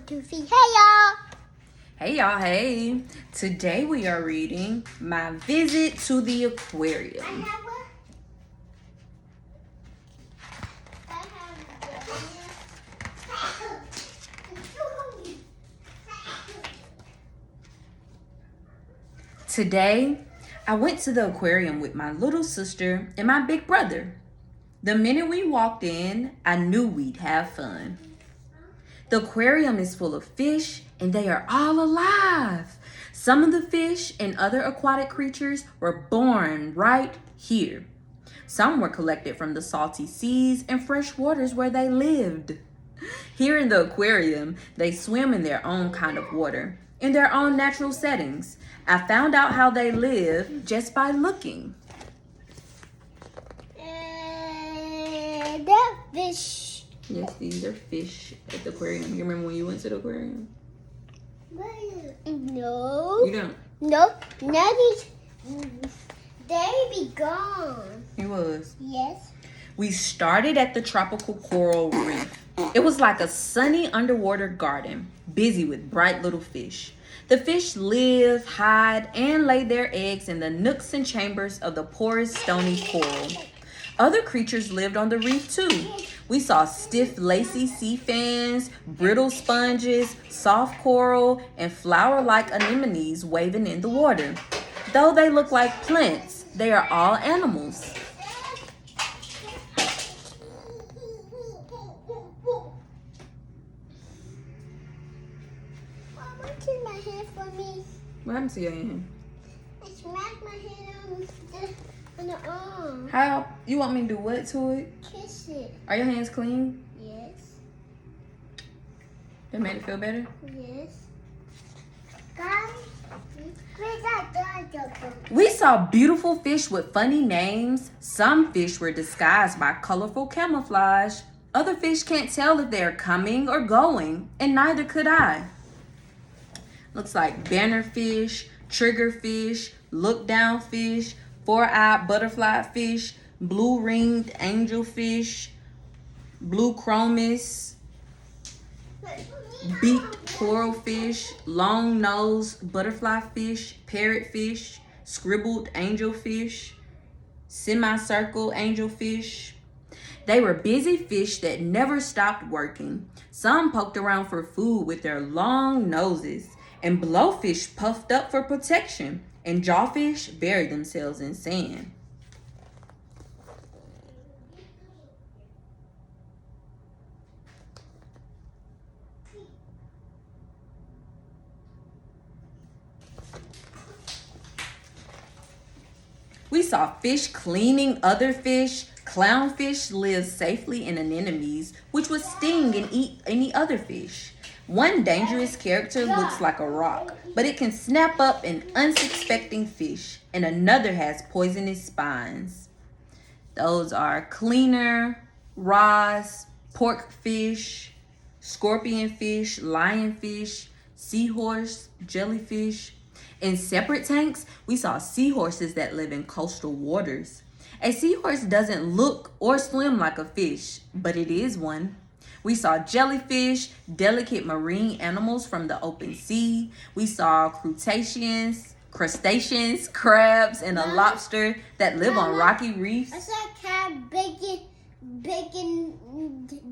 2, 3. Hey, y'all. Hey, y'all. Hey. Today we are reading My Visit to the Aquarium. Today, I went to the aquarium with my little sister and my big brother. The minute we walked in, I knew we'd have fun. The aquarium is full of fish and they are all alive. Some of the fish and other aquatic creatures were born right here. Some were collected from the salty seas and fresh waters where they lived. Here in the aquarium, they swim in their own kind of water, in their own natural settings. I found out how they live just by looking. That fish. Yes, these are fish at the aquarium. You remember when you went to the aquarium? No. You don't? Nope. Now they be gone. It was. Yes. We started at the tropical coral reef. It was like a sunny underwater garden, busy with bright little fish. The fish live, hide, and lay their eggs in the nooks and chambers of the porous, stony coral. Other creatures lived on the reef too. We saw stiff, lacy sea fans, brittle sponges, soft coral, and flower-like anemones waving in the water. Though they look like plants, they are all animals. My hand for me. What happened to your hand? I smacked my hand on the arm. How? You want me to do what to it? Kiss it. Are your hands clean? Yes. That made it feel better? Yes. Guys, where's that dog? We saw beautiful fish with funny names. Some fish were disguised by colorful camouflage. Other fish can't tell if they're coming or going, and neither could I. Looks like bannerfish, triggerfish, look-down fish, four-eyed butterfly fish, blue-ringed angelfish, blue chromis, beaked coralfish, long-nosed butterfly fish, parrotfish, scribbled angelfish, semicircle angelfish. They were busy fish that never stopped working. Some poked around for food with their long noses, and blowfish puffed up for protection, and jawfish buried themselves in sand. We saw fish cleaning other fish. Clownfish live safely in anemones, which would sting and eat any other fish. One dangerous character looks like a rock, but it can snap up an unsuspecting fish, and another has poisonous spines. Those are cleaner, wrasse, porkfish, scorpionfish, lionfish, seahorse, jellyfish. In separate tanks, we saw seahorses that live in coastal waters. A seahorse doesn't look or swim like a fish, but it is one. We saw jellyfish, delicate marine animals from the open sea. We saw crustaceans, crabs, and a lobster that live on rocky reefs. I saw a cat begging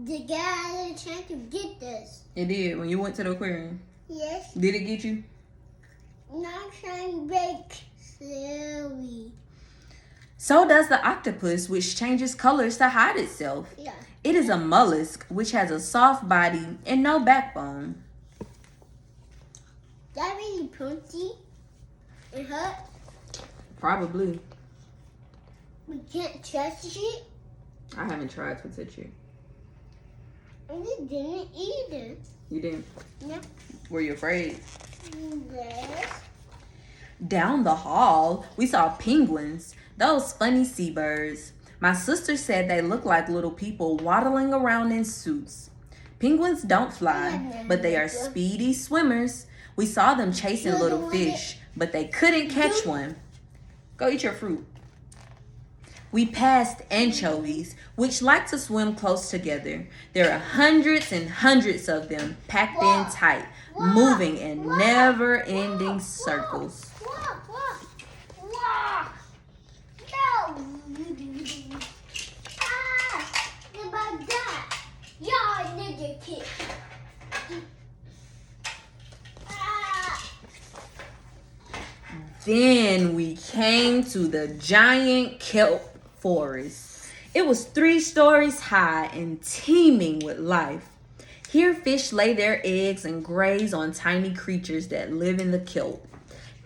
the guy in the tank to get this. It did when you went to the aquarium. Yes. Did it get you? Not trying to break slowly. So does the octopus, which changes colors to hide itself. Yeah. It is a mollusk, which has a soft body and no backbone. That really punchy. It hurt. Probably. We can't touch it. I haven't tried to touch it. And it didn't either. You didn't? No. Were you afraid? Yes. Down the hall, we saw penguins, those funny seabirds. My sister said they look like little people waddling around in suits. Penguins don't fly, but they are speedy swimmers. We saw them chasing little fish, but they couldn't catch one. Go eat your fruit. We passed anchovies, which like to swim close together. There are hundreds and hundreds of them, packed in tight, moving in never-ending circles. Then we came to the giant kelp forest. It was 3 stories high and teeming with life. Here fish lay their eggs and graze on tiny creatures that live in the kelp.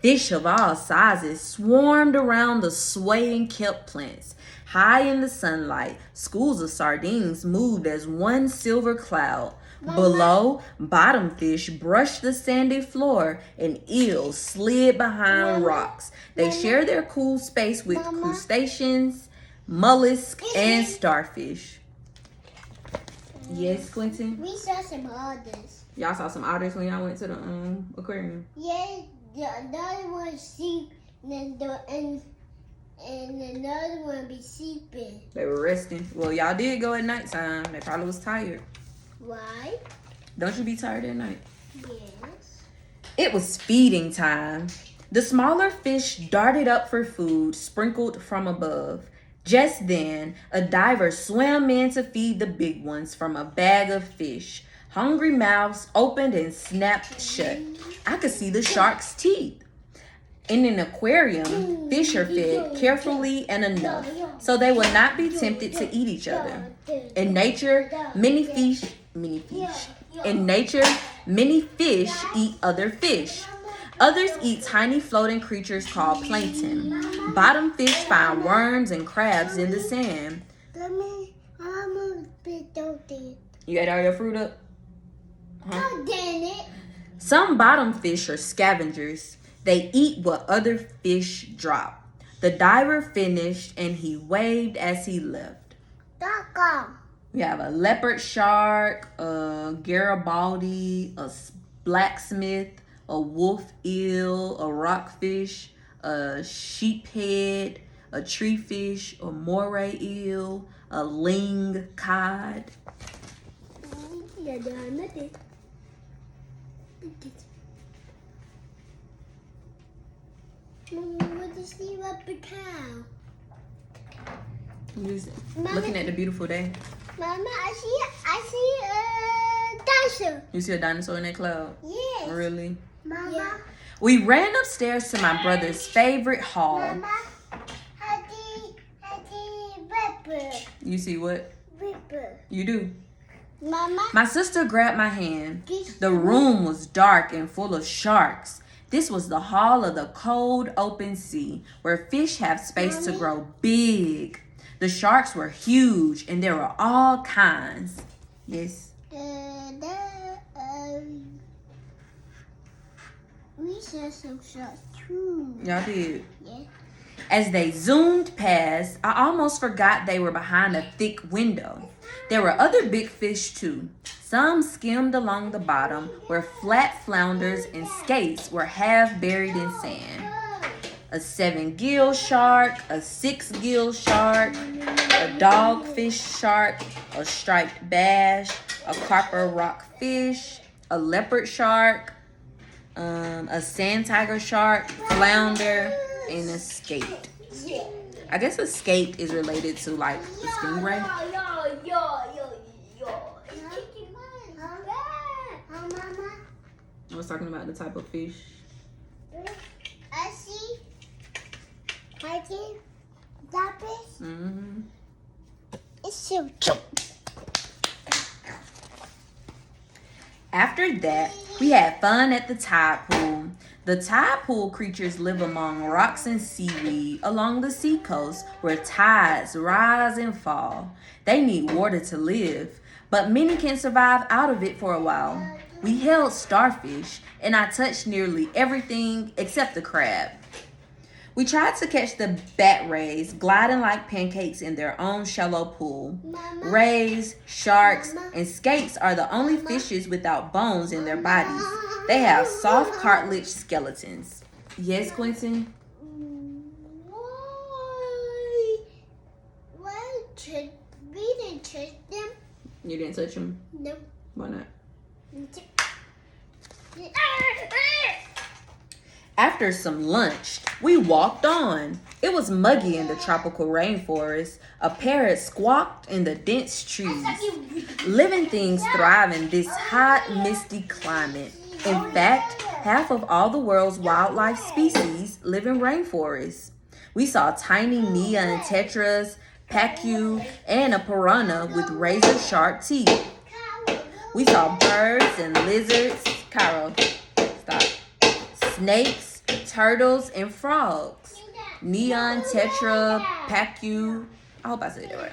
Fish of all sizes swarmed around the swaying kelp plants. High in the sunlight, schools of sardines moved as one silver cloud. Below, bottom fish brushed the sandy floor and eels slid behind rocks. They share their cool space with crustaceans, mollusks, and starfish. Yes, Quentin? We saw some otters. Y'all saw some otters when y'all went to the aquarium? Yeah, the other one sleep and another one be sleeping. They were resting. Well, y'all did go at nighttime. They probably was tired. Why? Don't you be tired at night? Yes. It was feeding time. The smaller fish darted up for food, sprinkled from above. Just then, a diver swam in to feed the big ones from a bag of fish. Hungry mouths opened and snapped shut. I could see the shark's teeth. In an aquarium, fish are fed carefully and enough, so they will not be tempted to eat each other. In nature, many fish eat other fish. Others eat tiny floating creatures called plankton. Bottom fish find worms and crabs in the sand. You ate all your fruit up? Oh, dang it. Some bottom fish are scavengers. They eat what other fish drop. The diver finished and he waved as he left. We have a leopard shark, a Garibaldi, a blacksmith, a wolf eel, a rockfish, a sheephead, a treefish, a moray eel, a ling cod. What is the rubber cow? Just looking at the beautiful day. Mama, I see a dinosaur. You see a dinosaur in that cloud? Yes. Really? Mama. Yeah. We ran upstairs to my brother's favorite hall. Mama, I see ripper. You see what? Ripper. You do? Mama. My sister grabbed my hand. The room was dark and full of sharks. This was the hall of the cold, open sea, where fish have space to grow big. The sharks were huge, and there were all kinds. Yes? We saw some sharks too. Y'all did? Yeah. As they zoomed past, I almost forgot they were behind a thick window. There were other big fish too. Some skimmed along the bottom where flat flounders and skates were half buried in sand. A 7-gill shark, a 6-gill shark, a dogfish shark, a striped bass, a copper rockfish, a leopard shark, a sand tiger shark, flounder, and a skate. I guess a skate is related to like the stingray. I was talking about the type of fish. I see. That fish. Mm-hmm. It's so cute. After that, we had fun at the tide pool. The tide pool creatures live among rocks and seaweed along the seacoast where tides rise and fall. They need water to live, but many can survive out of it for a while. We held starfish, and I touched nearly everything except the crab. We tried to catch the bat rays, gliding like pancakes in their own shallow pool. Mama. Rays, sharks, Mama. and skates are the only fishes without bones in their bodies. They have soft cartilage skeletons. Yes, Quentin? Why You didn't touch them? No. Why not? After some lunch, we walked on. It was muggy in the tropical rainforest. A parrot squawked in the dense trees. Living things thrive in this hot, misty climate. In fact, half of all the world's wildlife species live in rainforests. We saw tiny neon tetras, pacu, and a piranha with razor-sharp teeth. We saw birds and lizards. Cairo, stop. Snakes, turtles, and frogs. Neon, tetra, pacu. I hope I said that right.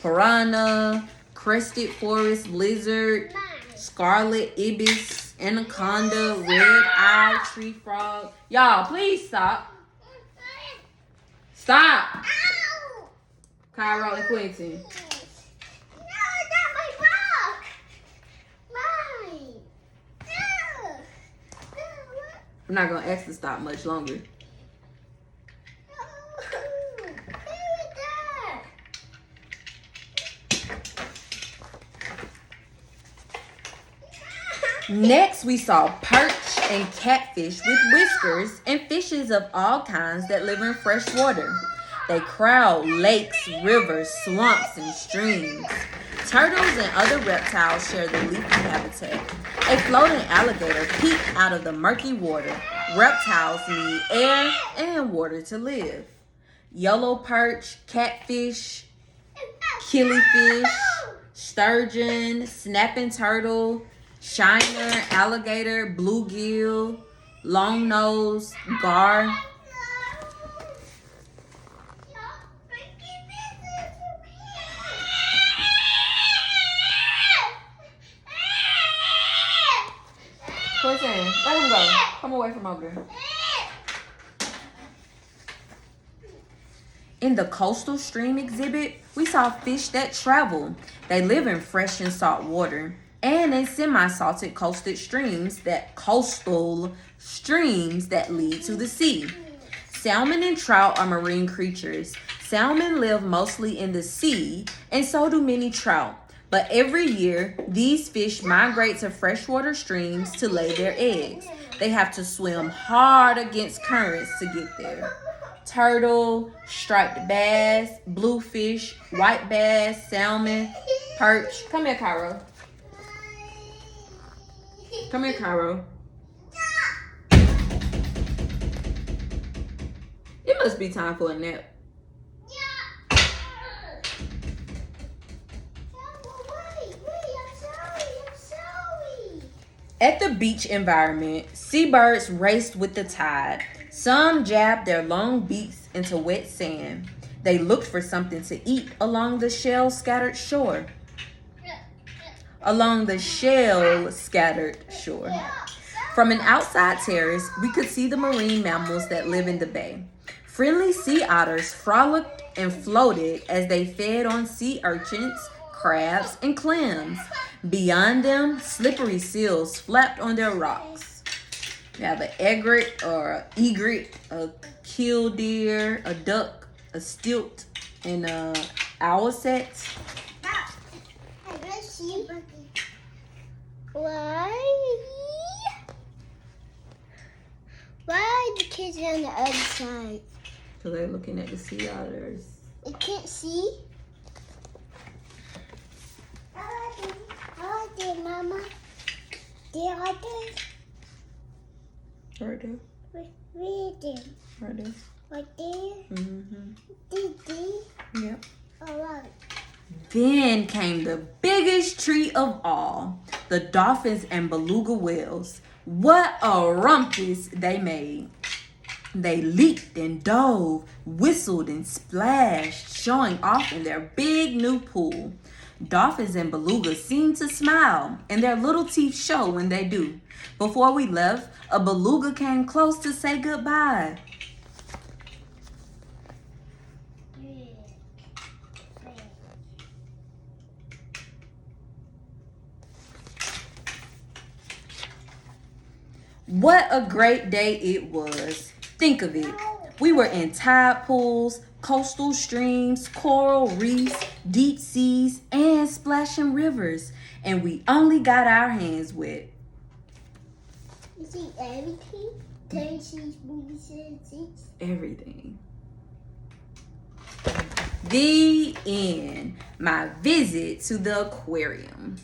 Piranha, crested forest lizard, scarlet ibis, anaconda, red-eyed tree frog. Y'all, please stop. Stop. Cairo and Quentin. I'm not gonna ask to stop much longer. Next, we saw perch and catfish with whiskers and fishes of all kinds that live in fresh water. They crowd lakes, rivers, swamps, and streams. Turtles and other reptiles share the leafy habitat. A floating alligator peeked out of the murky water. Reptiles need air and water to live. Yellow perch, catfish, killifish, sturgeon, snapping turtle, shiner, alligator, bluegill, longnose, gar. Listen, let him go. Come away from over there. In the coastal stream exhibit, we saw fish that travel. They live in fresh and salt water and in semi-salted coastal streams that lead to the sea. Salmon and trout are marine creatures. Salmon live mostly in the sea, and so do many trout. But every year, these fish migrate to freshwater streams to lay their eggs. They have to swim hard against currents to get there. Turtle, striped bass, bluefish, white bass, salmon, perch. Come here, Cairo. Come here, Cairo. It must be time for a nap. At the beach environment, seabirds raced with the tide. Some jabbed their long beaks into wet sand. They looked for something to eat along the shell-scattered shore. From an outside terrace, we could see the marine mammals that live in the bay. Friendly sea otters frolicked and floated as they fed on sea urchins, crabs, and clams. Beyond them, slippery seals flapped on their rocks. We have an egret or an egret, a killdeer, a duck, a stilt, and a owlset. Why are the kids on the other side? So they're looking at the sea otters. You can't see? Mama. There are they. Right there. Where them? Right there. Right there? Mm-hmm. Did Yep. Alright. Then came the biggest treat of all, the dolphins and beluga whales. What a rumpus they made. They leaped and dove, whistled and splashed, showing off in their big new pool. Dolphins and belugas seem to smile, and their little teeth show when they do. Before we left, a beluga came close to say goodbye. What a great day it was. Think of it. We were in tide pools, coastal streams, coral reefs, deep seas, and splashing rivers. And we only got our hands wet. You see everything? Turkeys, boobies, seats. Everything. The end. My visit to the aquarium.